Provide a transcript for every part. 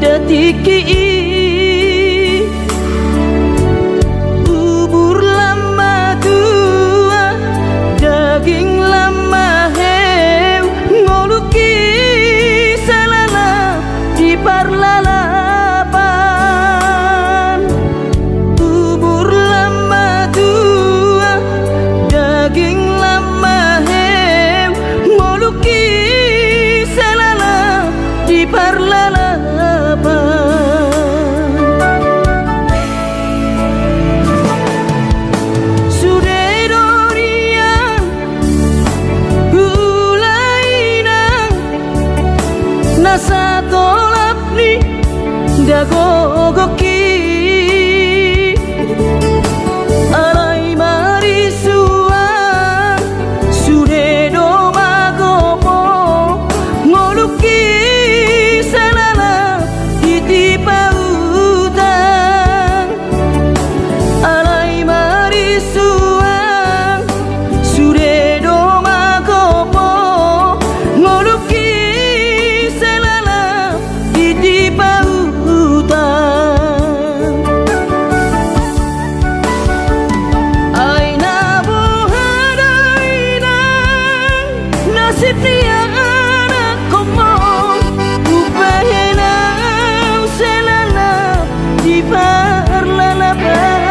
datiki ubur lama tua daging lama heu ngoluki salala di parlalapan ubur lama tua daging lama heu ngoluki salala di parlalapan nasa tolap ni dagogoki alai marisuan sude do magopo ngoluki salala iti pautan alai marisuan sude do magopo ngoluki di pautan aina bohadaina nasib dia anak komo upayana selana di parlalapan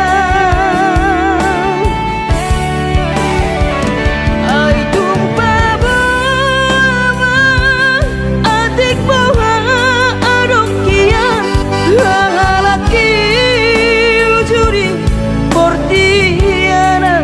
ai tumpa bawa adik bawa laki ujuri portiana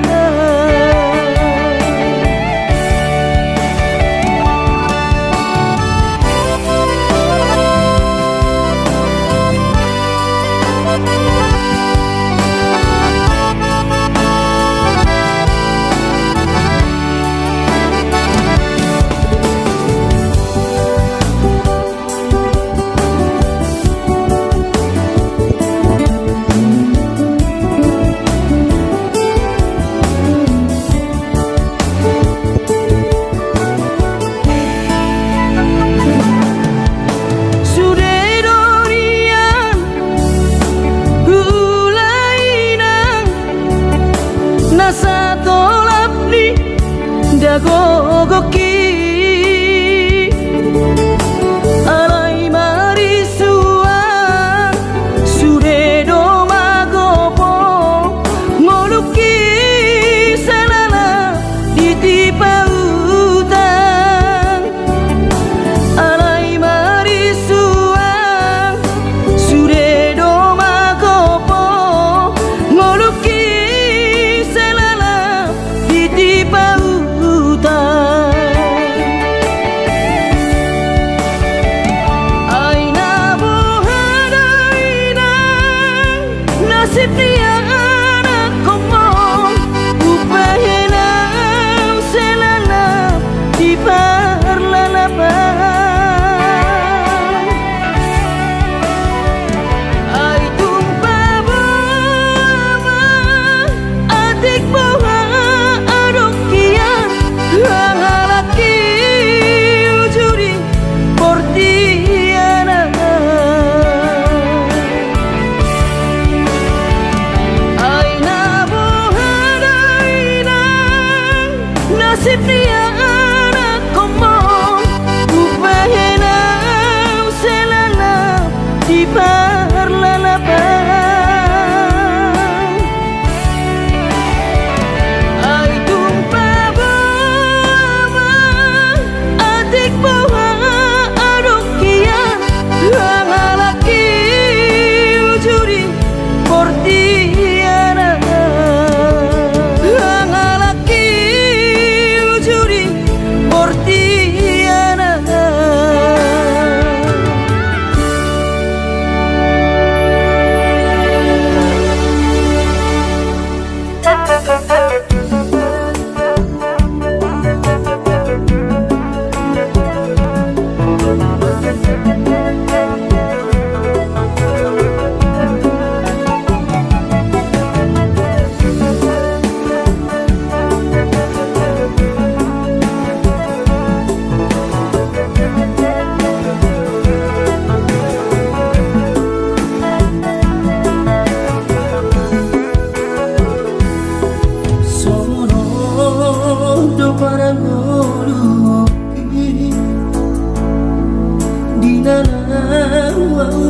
nasa tolap ni dagogoki alai marisuan sude do magopo ngoluki salala di pautan alai marisuan sude do magopo ngoluki di pautan aina bohadaina nasib dia anak komo upayana selana di parlalapan ai tumpa bawa adik bawa laki ujuri portiana aina bohadaina nasib dia anak komo upayana selana di parlalapan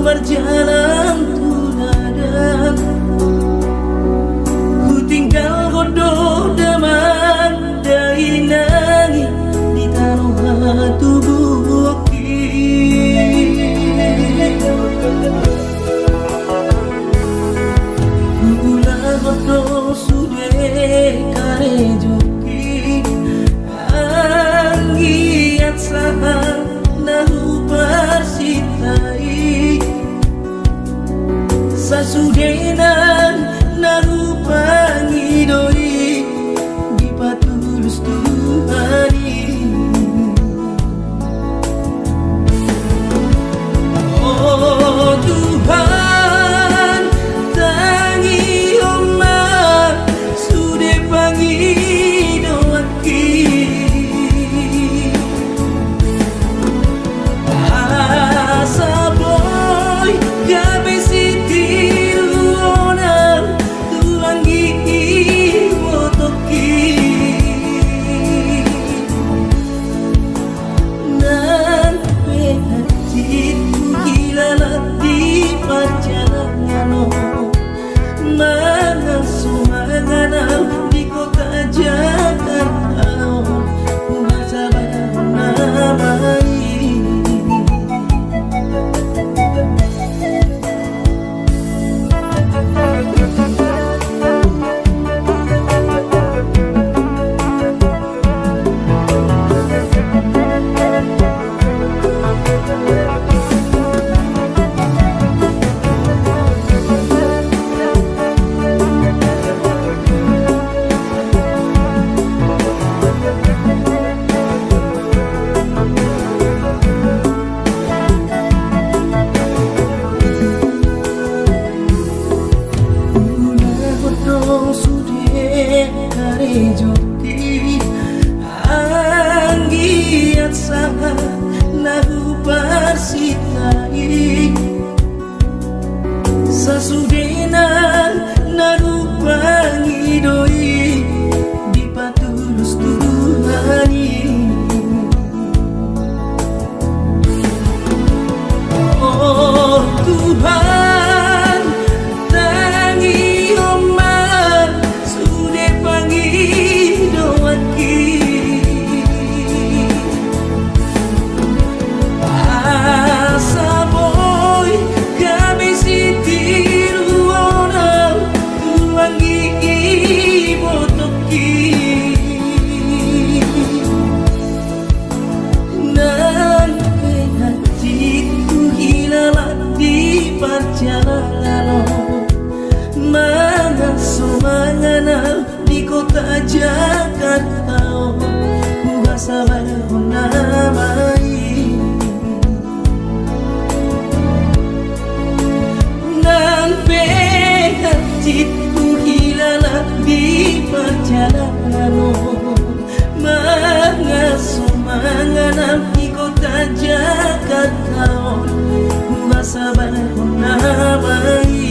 berjalan tuladang, ku tinggal godoh damang dari nangis di taruhan tubuh gula godoh sudah kare juki anggiat sahang nahu persitai sasudenan nahu pangidoi di patulus Tuhani. Oh Tuhan tangi omah sude pangidoaki asa boy gabe sitiru onang tuangi wotoki nan penatiku hilalat di perjalanan mana sumanganal di kota Jakarta masa namai joti anggiat saha nahu persitai sasudenan nahu pangidoi di patulus Tuhani. Oh Tuhan tangi omah sude pangidoaki asa boy gabe sitiru onang tuangi botoki nan hatiku hilalat di perjalanan mana sumanganal di kota Jakarta kuasa namai nan hatiku hilalat di perjalanan mana sumanganal di kota Jakarta kuasa namai.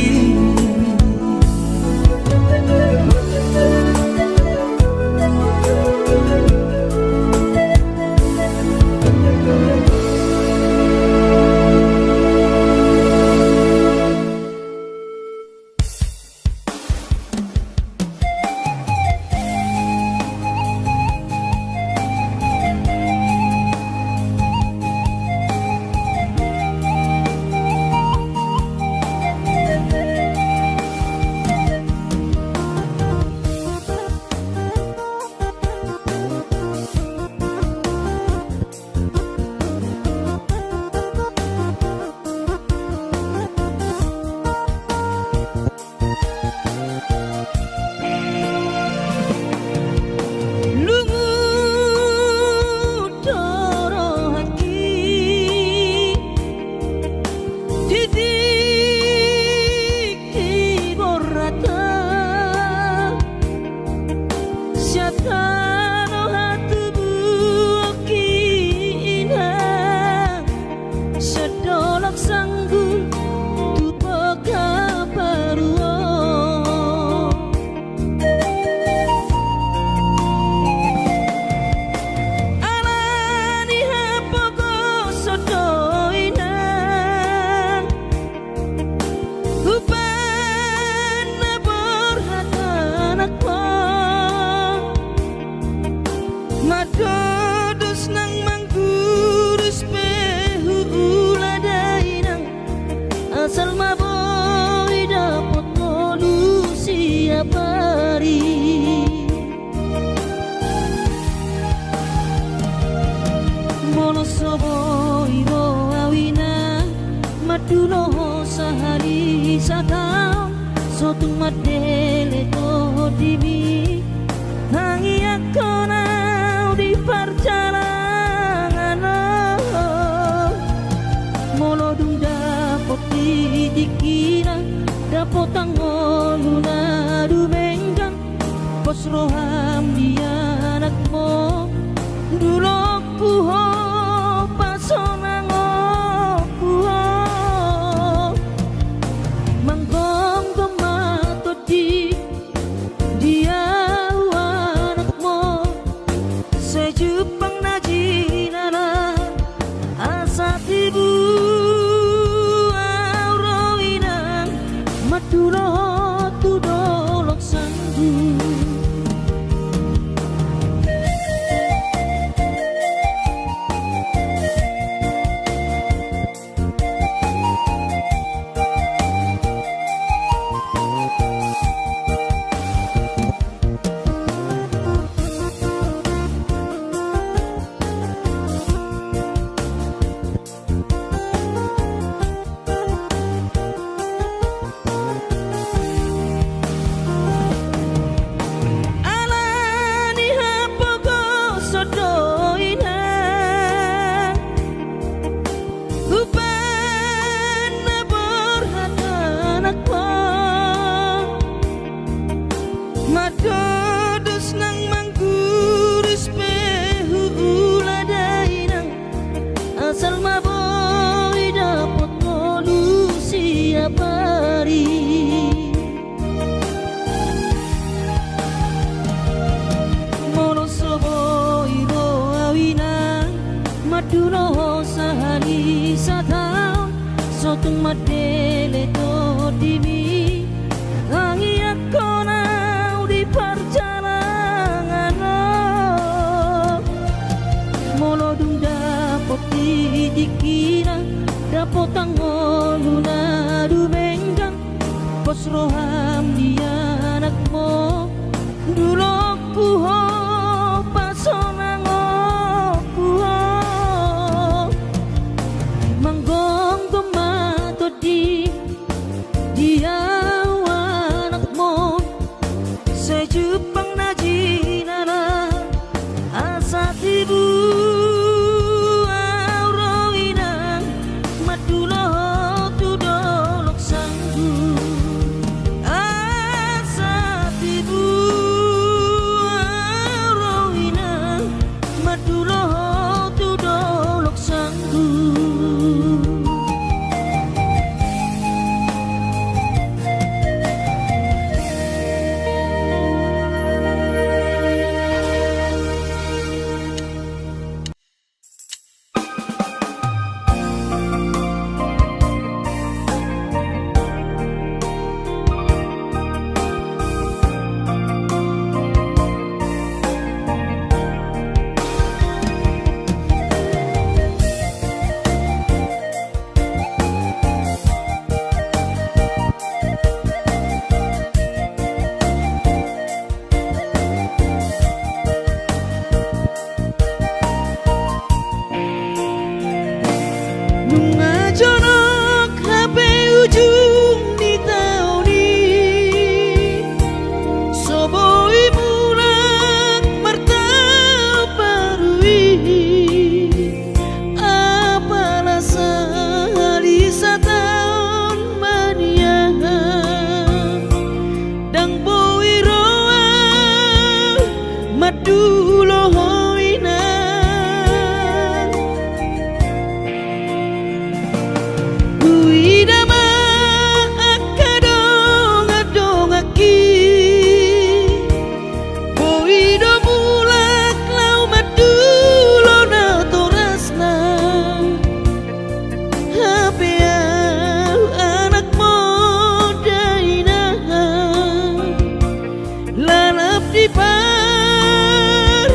madulo sehari satau sotung madele to dimi hangi aku nau di perjalanan molo dung dapot di dikira dapot tangoluna dumenggang pos roham dia anakmu dulu kuho pasonang kuho manggong gemato di dia anakmu sejupang najinara asa tibu auroinang maturo tudolok sanggu. Madodos nang mangguris pehu uladainang asal maboy dapot molusi apari mono soboy ro awina madulo sahali satau sotung madele to dimi hangi akona perjalanan molo dung dapot di dikira dapot tangoluna dumenggang pos roham dia anakmu dulu kuho pasonang kuho manggong gemato di dia sejupang najinara asa tibu auroinang madulo tudolok sanggu asa tibu auroinang madulo tudolok sanggu. Jonok HP ujung di tahun ini soboi mulak martabarui apalah sehari setahun mania dang boi roa madulo hoina di par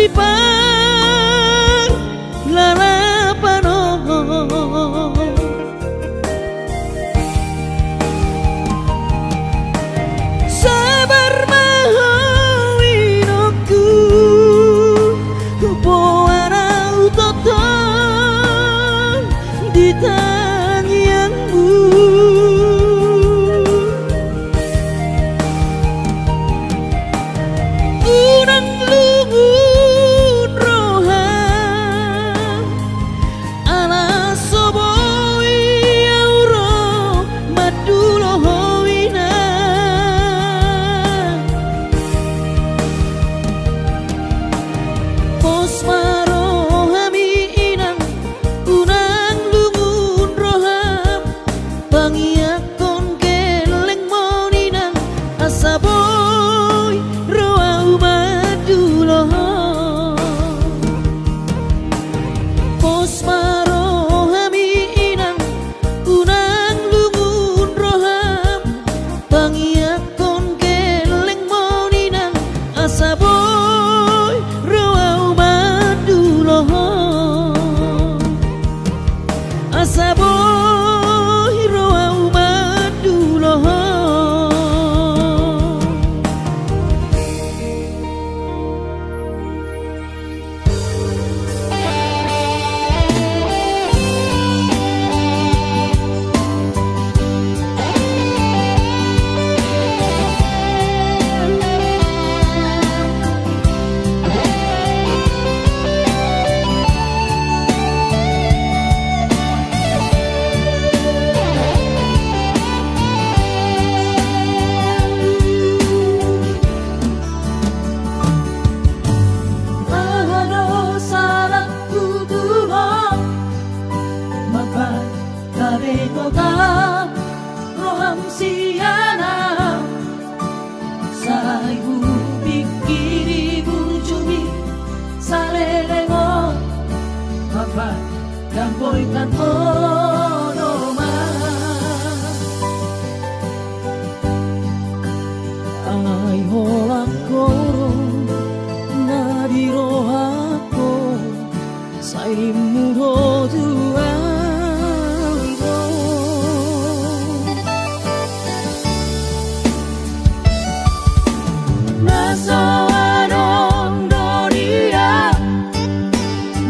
Saripang lalapano sabar mahawinoku poara utoton di tangianmu unang lungun roham ala soboi auro madulohowina posmaro hami inang unang lungun roham pangiakon keleng moninang asaboy roau maduloho posmaro hami inang unang lungun roham pangiakon keleng moninang asaboy roau maduloho asaboy roau maduloho Ano sarang tutulong magpagkarito ka roham siyana sa ibubig kinibujumi sa lelengon magpagkampoy kantono ay holang koro nadiro ako sa imuro duago nasa anong doria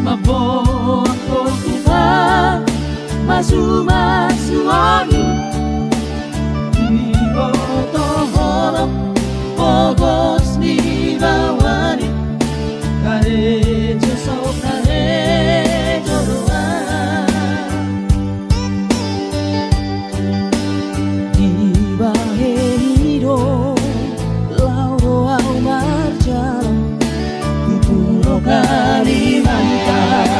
mabuhat ko kita masumasuami Ibo toholop pogos ni bawani karejo sok karejo doang Iba hero lauro au marjal Pupulo Kalimantan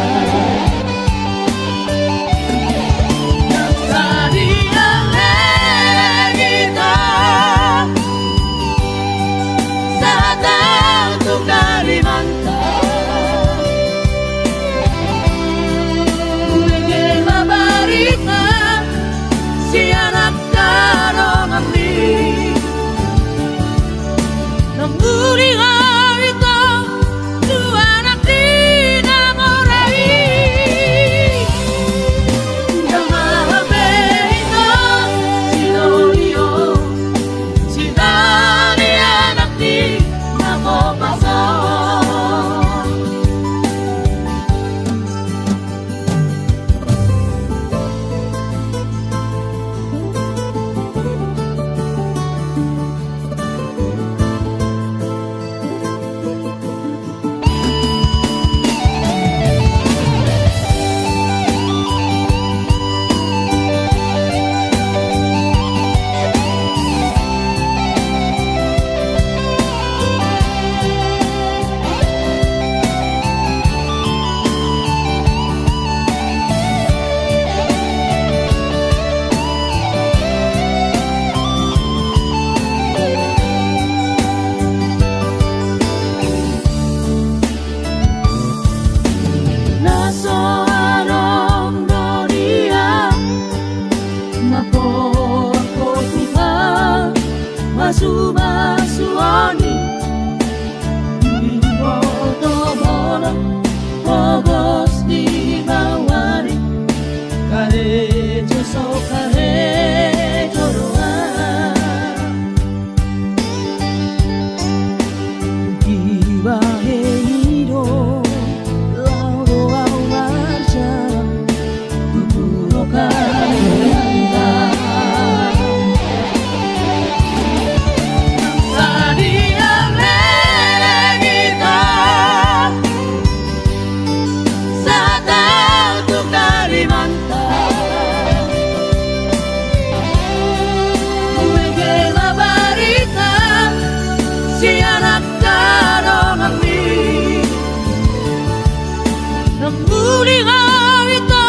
Masu-masuani Ibo toba horop pogos di mawari karejo so karejo doa Giba heiro lauro au marcha Tupuro kareanda Sadia melegita Satau tu karimanta Kuegela barita Si anak karongan mi Nembudi harita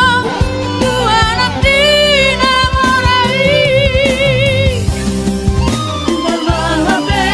Tu anak dinamorai Bermahabe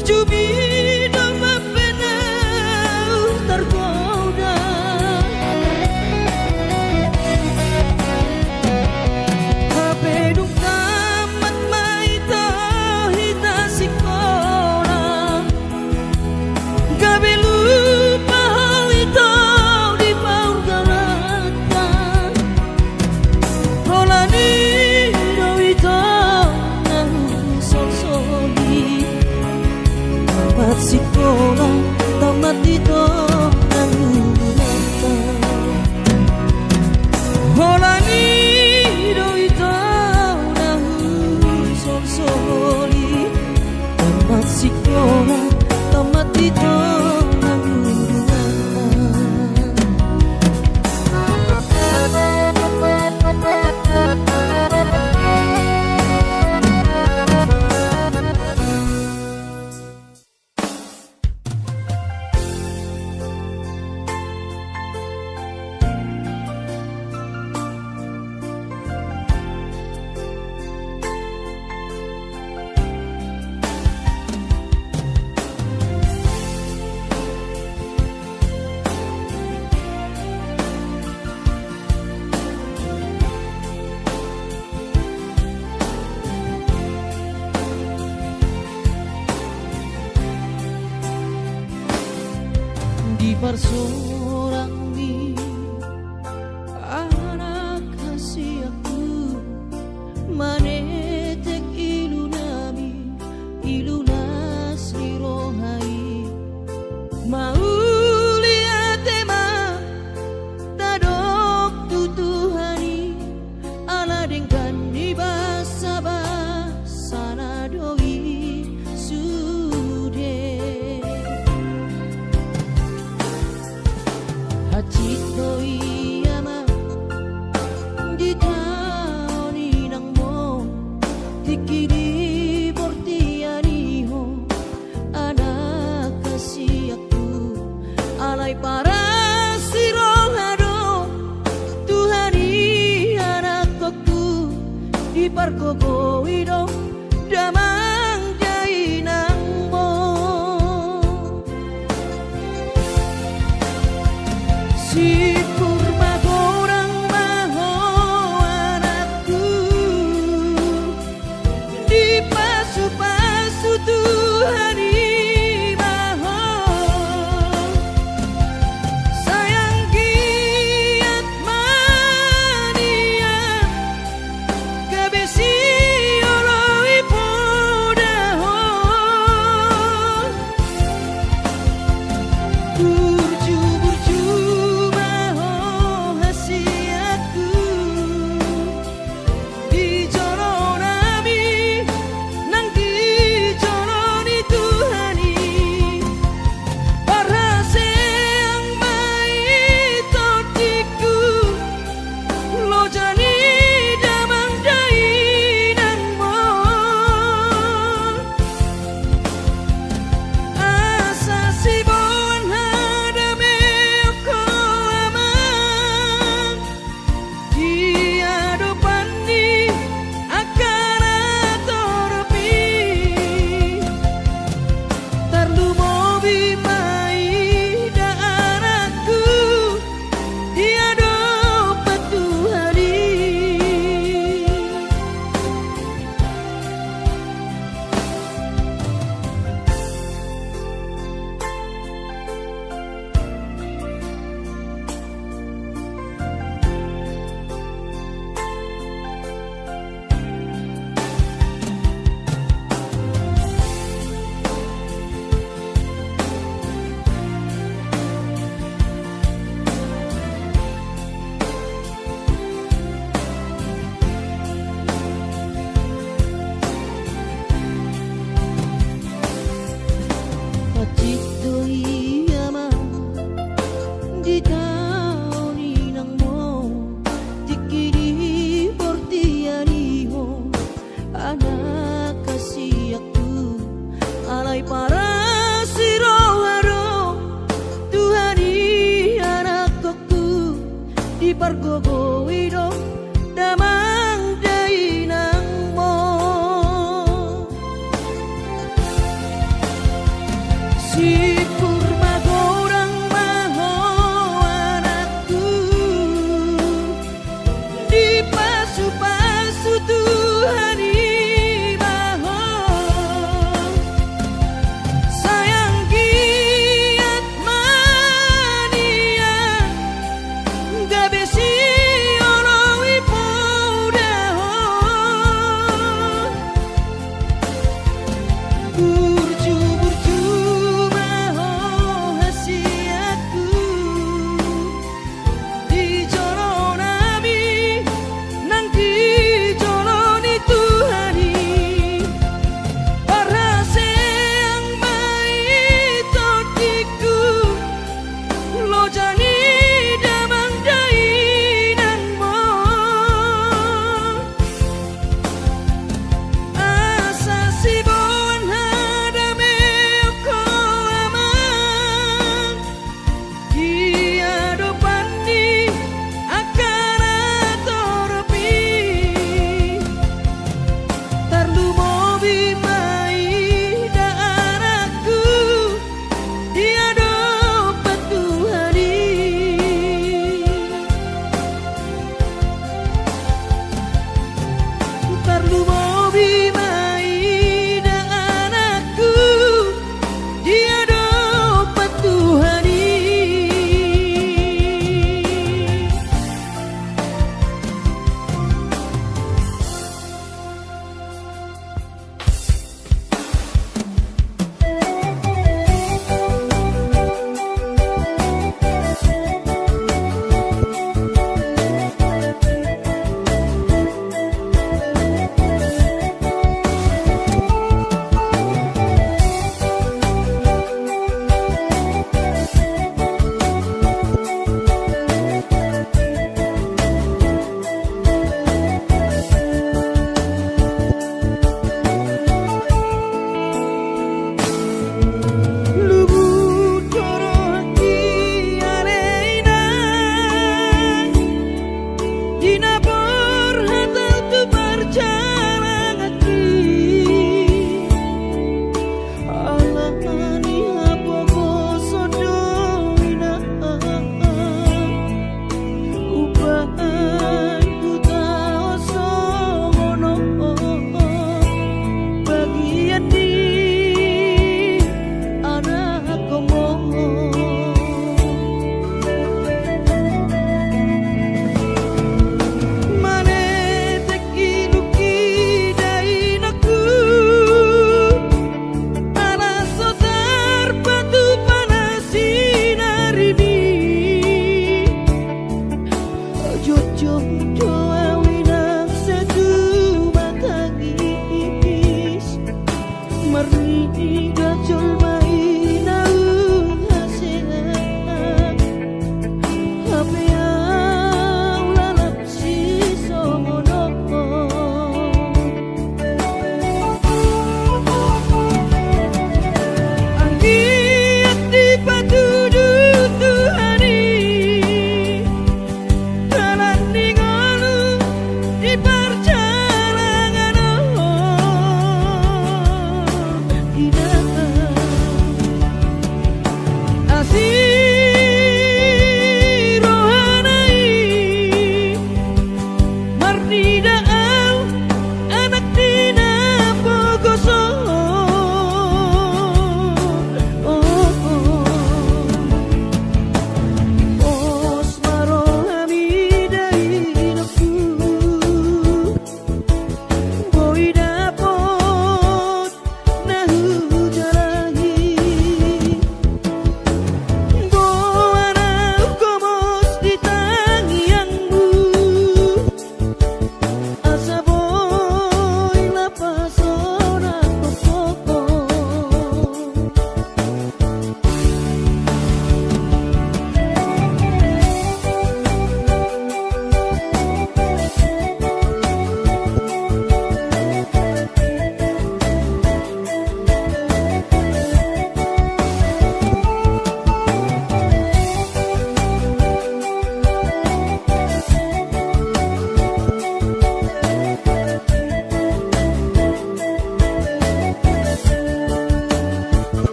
Urjubi nama penau tergoda Habedung tamat maita hita sekolah Gabe lupa hal itu di bawah galatan Holani itu nang sol-soli Tamat sekolah tamat itu nang galatan Holani itu nang sol-soli Tamat sekolah tamat itu nang di bersorak mi anak kasih aku manetek ilunami ilunas lirohai mau lihat tema tadok tutuhani ala dengkan di basa basa doi sude Hachito iyama di taoni nang mo tikiri portiani ho anak kasih aku alay para sirohado Tuhani anak aku di parkogo ido damang jai nang mo Si kurma gorang maho anakku di pasu-pasu Tuhani maho sayang giat mania kabesi oloi podaho burju-burju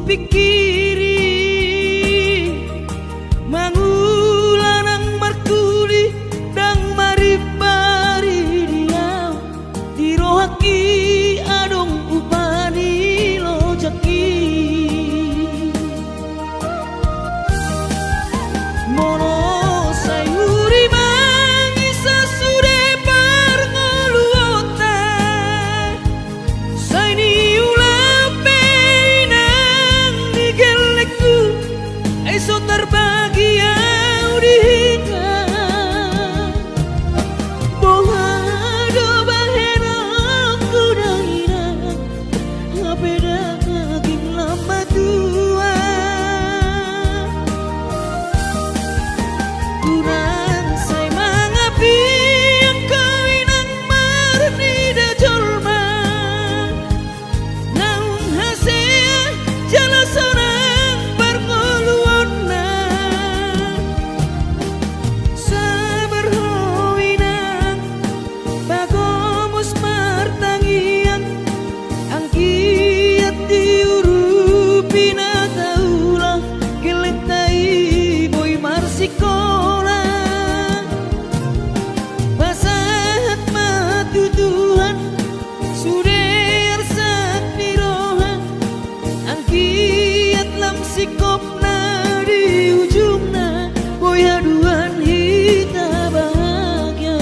pikiri mangulanang markuli dang maribari dia tirohaki adong upani lojaki mono sayuri mangisa sude parngoluota saini ulape nang digelekku esok terbagi yang dihingga bohado baherang kudaira ngapeda kaging lama tua kurang say mangapi yang kawinang marni da jolma naung hasea jala sorang parngoluonna sabar howinang bagomus martangian ang kiat diurupi na taulah geletai boy marsikola basahat matu Tuhan suder sak niroha ang kiat lam sikopna di ujungna boy haduan hita bahagia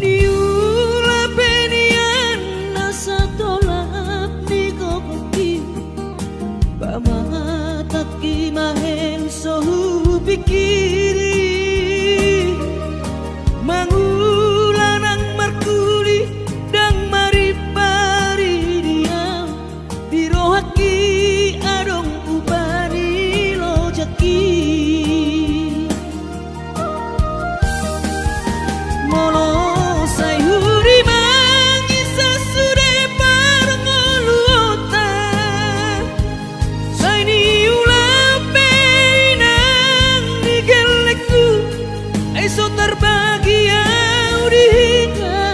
niula penian nasa tolap ni kokoki pamataki mahen sohu pikiri mangulanang markuli dang maribari dia birohaki adong upani lojaki mono sayuri mangisa sude parngoluota saini ulape nang digelekku esok terbagi yang dihingga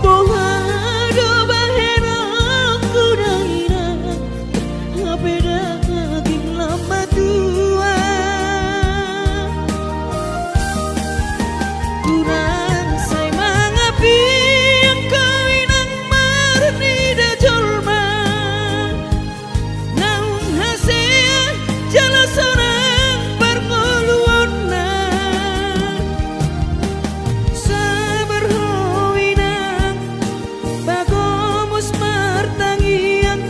bohado baherang kudaira ngapeda kaging lama tua kurang say mangapi yang kawinang marni da jolma naung hasea jala sorang parngoluonna sabar howinang bagomus martangian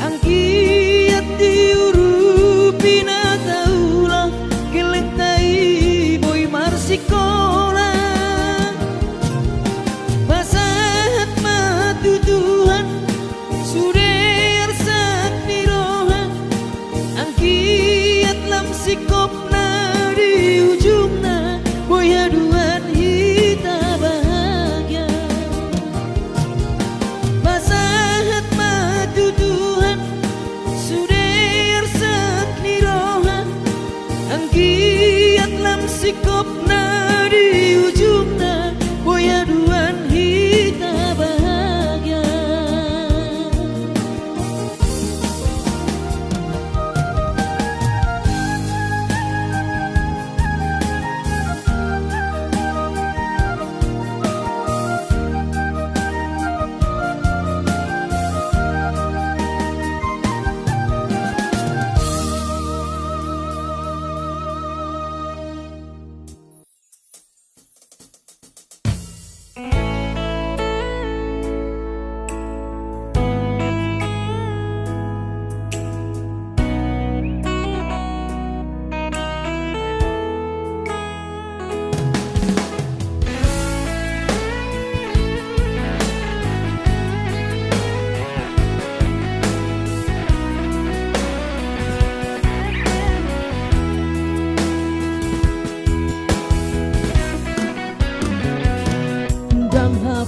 ang kiat diurupi na taulah geletai boy marsikola basahat matu Tuhan suder sak niroha ang kiat lam sikopna di ujungna boy haduan hita bahagia basahat matu Tuhan suder sak niroha ang kiat lam sikopna di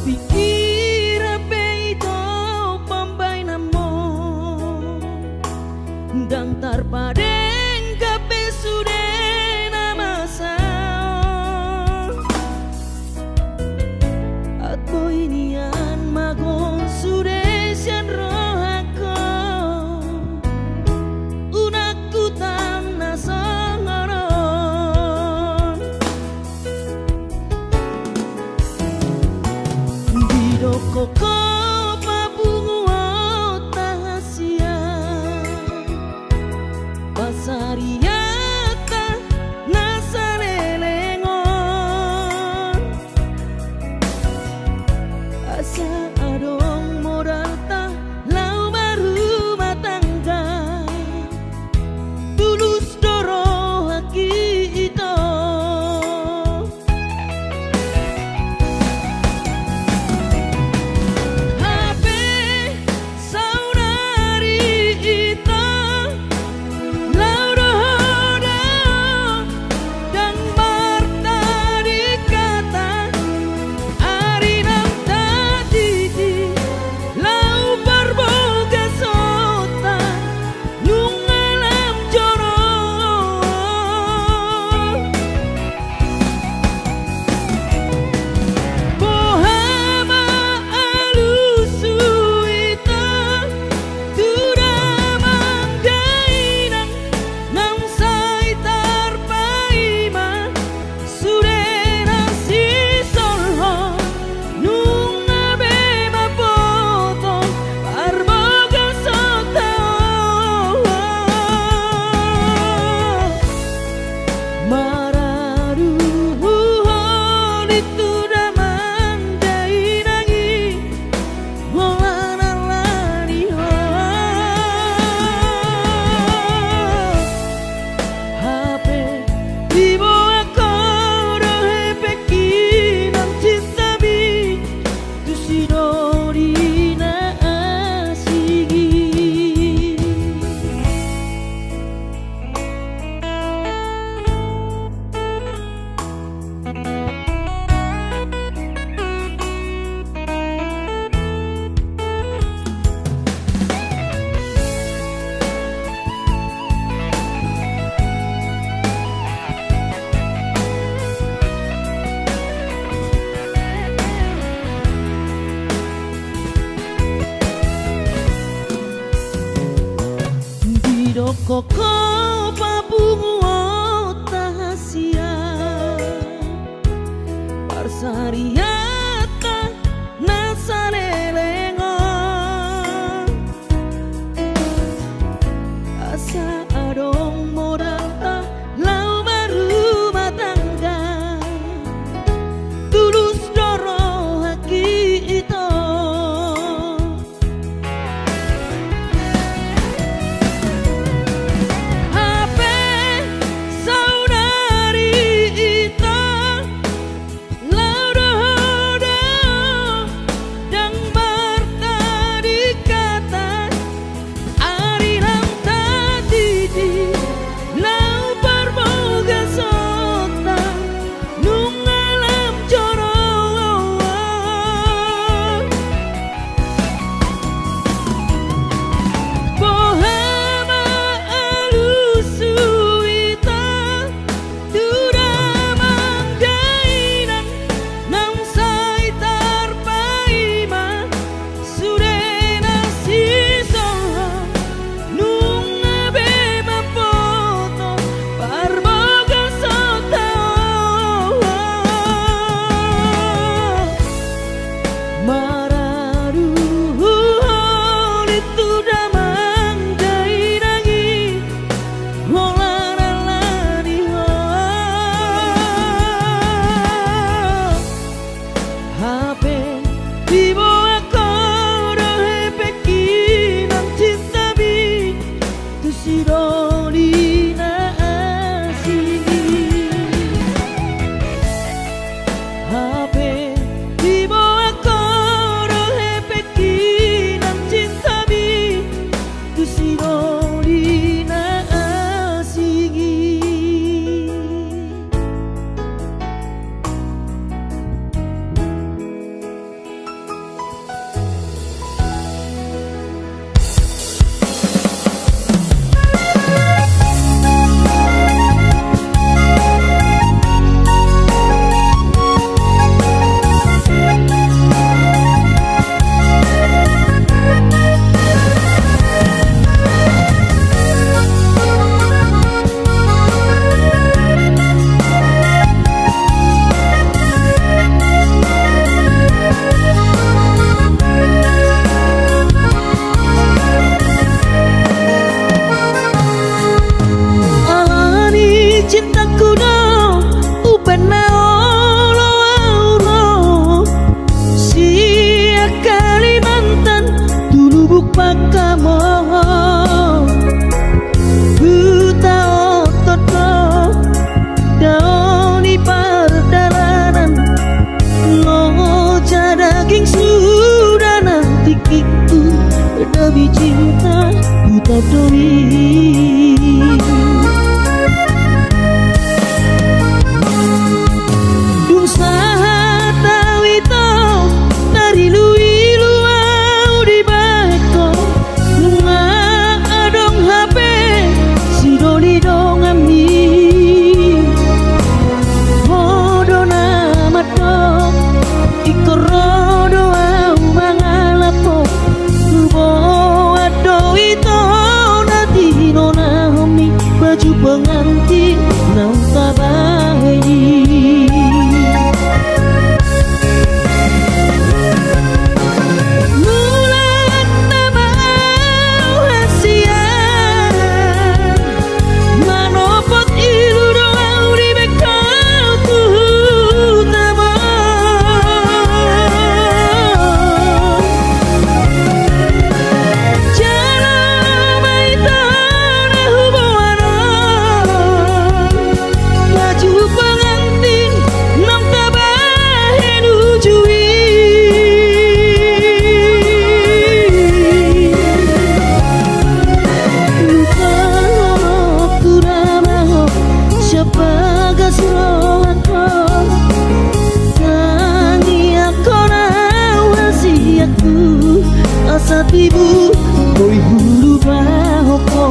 Pikir peito pambai namo dan tarpadeng kape sude nama sao atau inian magon sude sian rohako unakku tanah sangaron Koko pabungu tahasia pasariata nasalelengon asa adong modal ta lau baru matangga tulus doro haki ito Koko pabungu tahasia parsariata nasalelengon asa adong modal ta lau baru matangga tulus doro haki ito Lauro pakamo buta ototo daun di perdalanan ngoja daging sudah nanti kiku demi cinta buta doi pengantin nang tabahi mulat tabau hasian manopot ilu doa di bekal tuh Satibu koi hulu bahoko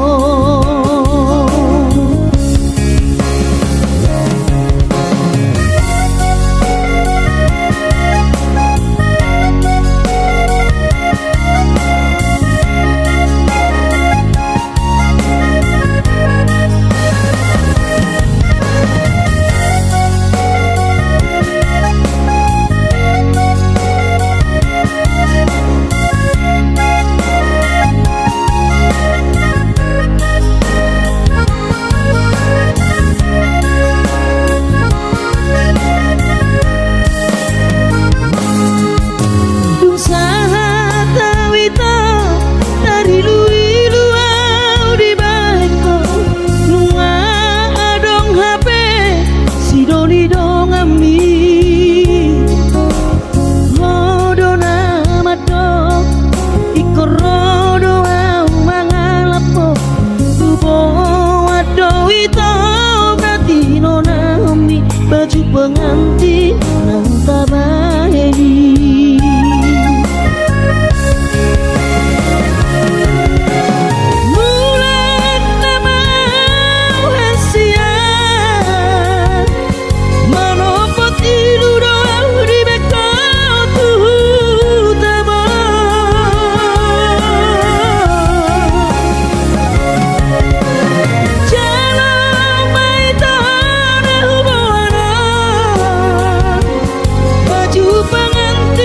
baju pengantin nang tabahi mulat tabau hasian manopot ilu doa di bekal tuh pengantin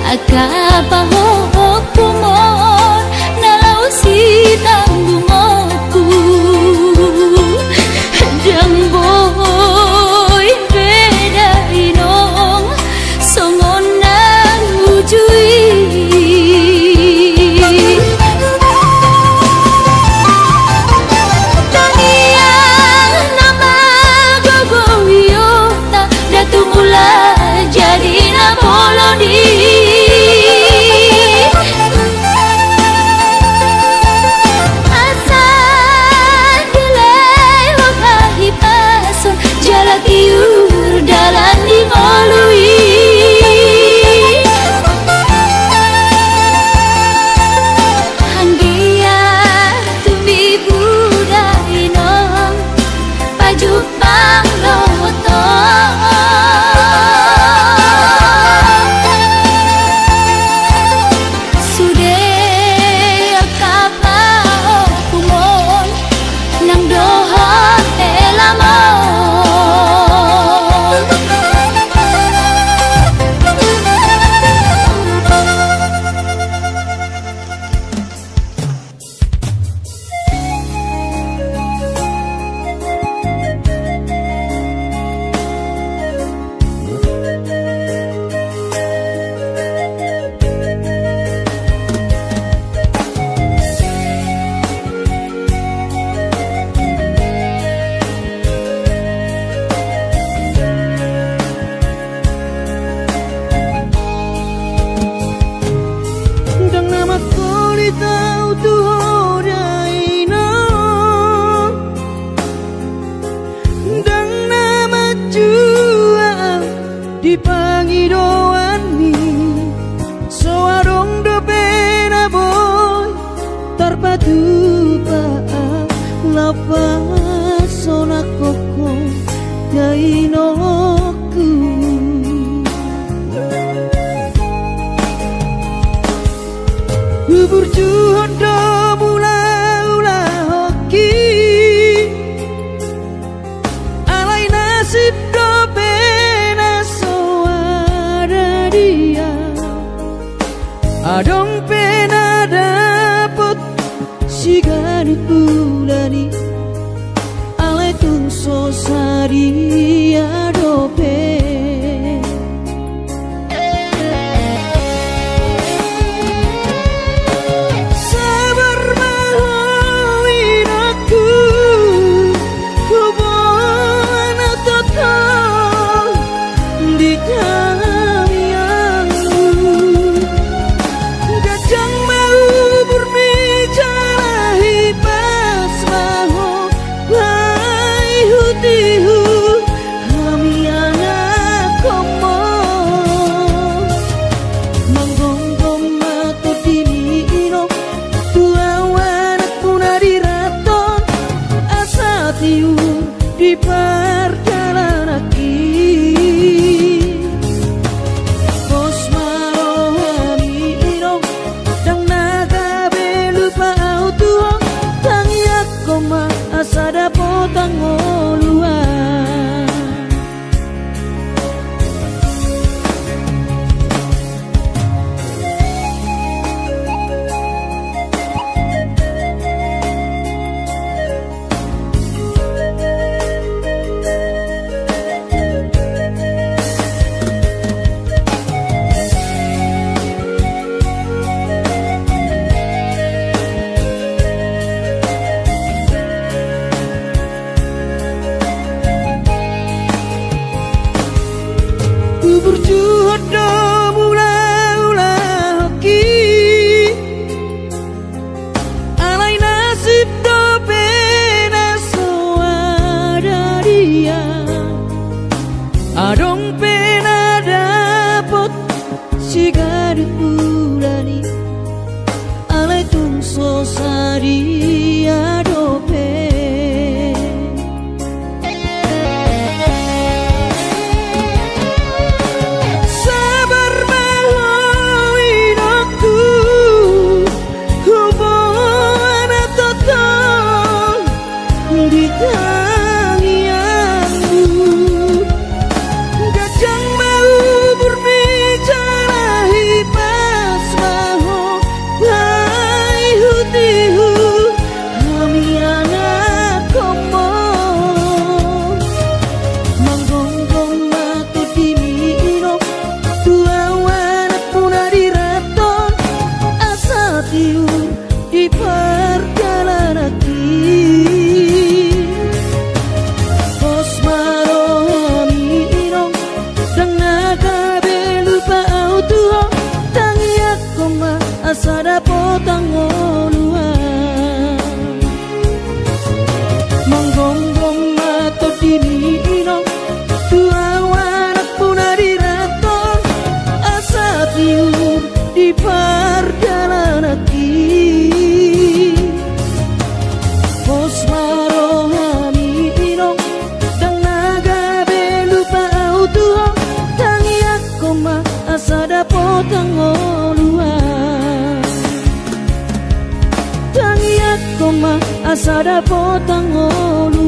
Akapahok kumon nalau si tanggumoku Jang boy beda inong songon na ujui Dunia nama gogowiota datu mula jadi na boloni Jalatiur dalan di molui Hanggia tumbi budai nong Paju pangloto Sudah kapau kumon Nang dohon elamon di pangidoan mi soarong do pena boy tarpatu pa lapa sona koko gainoku bubur juhon do mula ula hoki alai nasib do Adong pena dapet si ganit bulani alai tun sosari adope sabar mahuin aku kubon total di siur di perjalanan Pos marohani inong dan naga belupa autuho tangi aku ma asada potang oluan tangi aku ma asada potang oluan